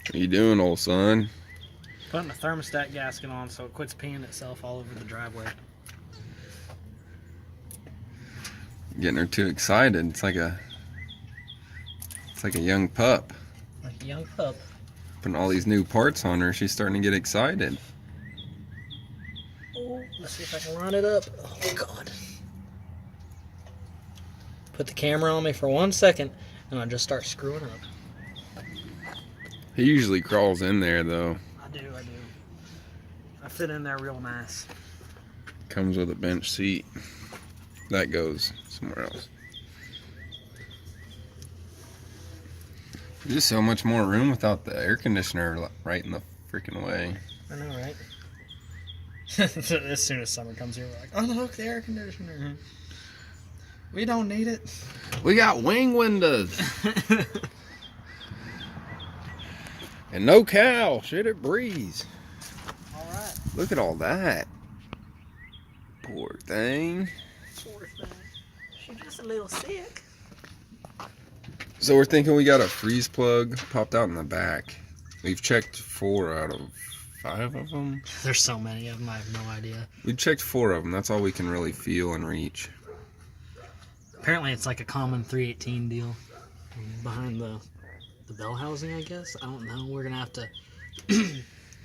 What you doing, old son? Putting a thermostat gasket on so it quits peeing itself all over the driveway. Getting her too excited. It's like a young pup. Like a young pup. Putting all these new parts on her, she's starting to get excited. Oh, let's see if I can run it up. Oh God. Put the camera on me for 1 second and I'll just start screwing up. He usually crawls in there though. I do. I fit in there real nice. Comes with a bench seat. That goes somewhere else. There's just so much more room without the air conditioner right in the freaking way. I know, right? As soon as summer comes here, we're like, oh look, the air conditioner. We don't need it. We got wing windows. And no cow. Shit, it breathes. Alright. Look at all that. Poor thing. Poor thing. She's just a little sick. So we're thinking we got a freeze plug popped out in the back. We've checked 4 out of 5 of them. There's so many of them, I have no idea. We checked 4 of them. That's all we can really feel and reach. Apparently it's like a common 318 deal behind the bell housing, I guess. I don't know. We're going to have to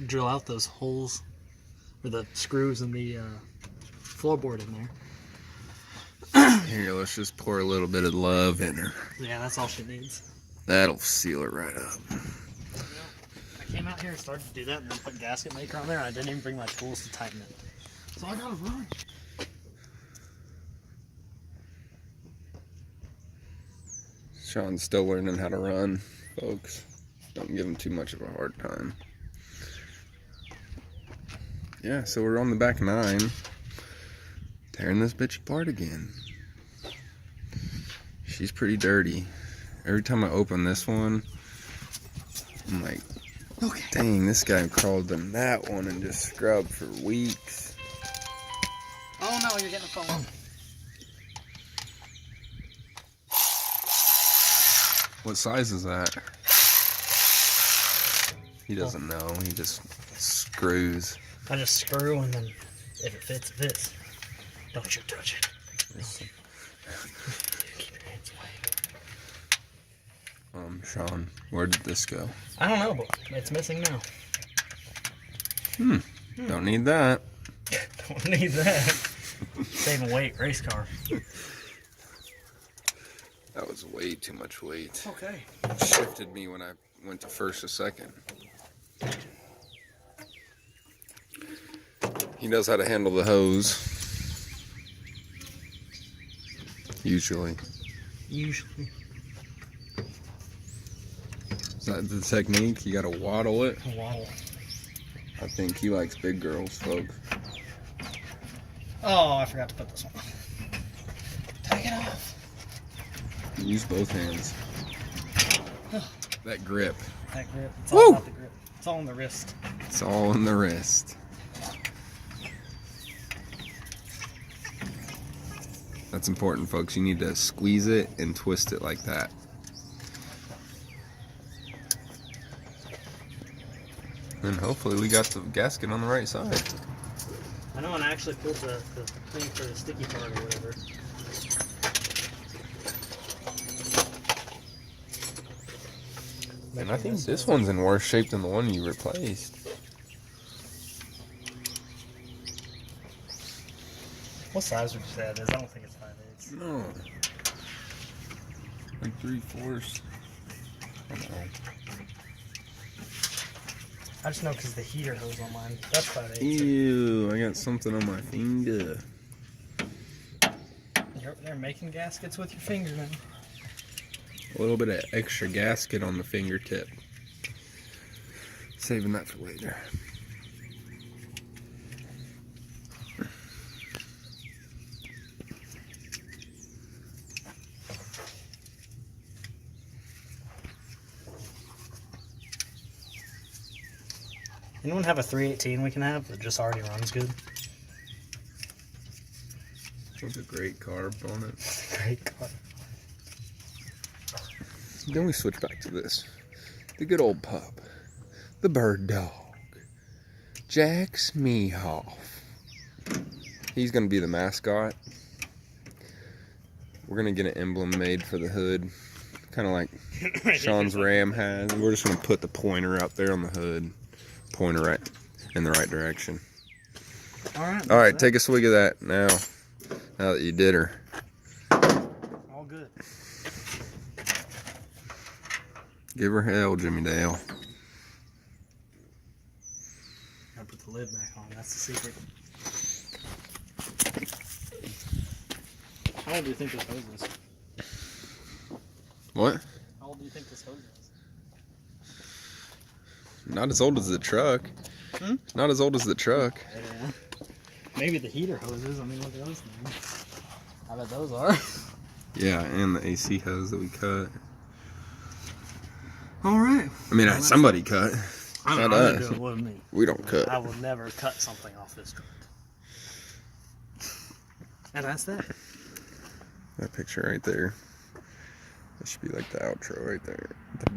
drill out those holes or the screws in the floorboard in there. Here, let's just pour a little bit of love in her. Yeah, that's all she needs. That'll seal her right up. I came out here and started to do that and then put gasket maker on there and I didn't even bring my tools to tighten it. So I gotta run. Sean's still learning how to run, folks. Don't give him too much of a hard time. Yeah, so we're on the back 9. Tearing this bitch apart again. She's pretty dirty. Every time I open this one, I'm like, okay, dang, this guy crawled in that one and just scrubbed for weeks. Oh no, you're getting a phone. What size is that? He doesn't know. He just screws. I just screw and then if it fits, it fits. Don't you touch it. Keep your hands away. Sean, where did this go? I don't know, but it's missing now. Don't need that. Don't need that. Saving weight, race car. That was way too much weight. Okay. It shifted me when I went to first or second. He knows how to handle the hose. Usually. Usually. Is that the technique? You gotta waddle it? Waddle. I think he likes big girls, folks. Oh, I forgot to put this on. Take it off. Use both hands. That grip. That grip. It's all about the grip. It's all in the wrist. It's all in the wrist. That's important, folks. You need to squeeze it and twist it like that. And hopefully we got the gasket on the right side. I know, and I actually pulled the thing for the sticky part or whatever. And I think this one's in worse shape than the one you replaced. What size would you say that is? I don't think it's 5/8. No. Like 3/4. I don't know. I just know because the heater hose on mine. That's 5/8. Ew, I got something on my finger. You're up there making gaskets with your finger now. A little bit of extra gasket on the fingertip. Saving that for later. Anyone have a 318 we can have that just already runs good? With a great carb on it. Great car. Then we switch back to this. The good old pup. the bird dog, Jack's Mehoff. He's gonna be the mascot. We're gonna get an emblem made for the hood, kind of like Sean's Ram has. We're just gonna put the pointer up there on the hood, pointer right in the right direction. All right, take a swig of that now. Now that you did her. All good. Give her hell, Jimmy Dale. Gotta put the lid back on. That's the secret. How old do you think this hose is? What? How old do you think this hose is? Not as old as the truck. Hmm? Not as old as the truck. Yeah. Maybe the heater hoses. I mean, look at those things. I bet those are. Yeah, and the AC hose that we cut. All right. I mean, somebody cut. Not us. It wasn't me. We don't cut. I will never cut something off this truck. And that's that. That picture right there. That should be like the outro right there.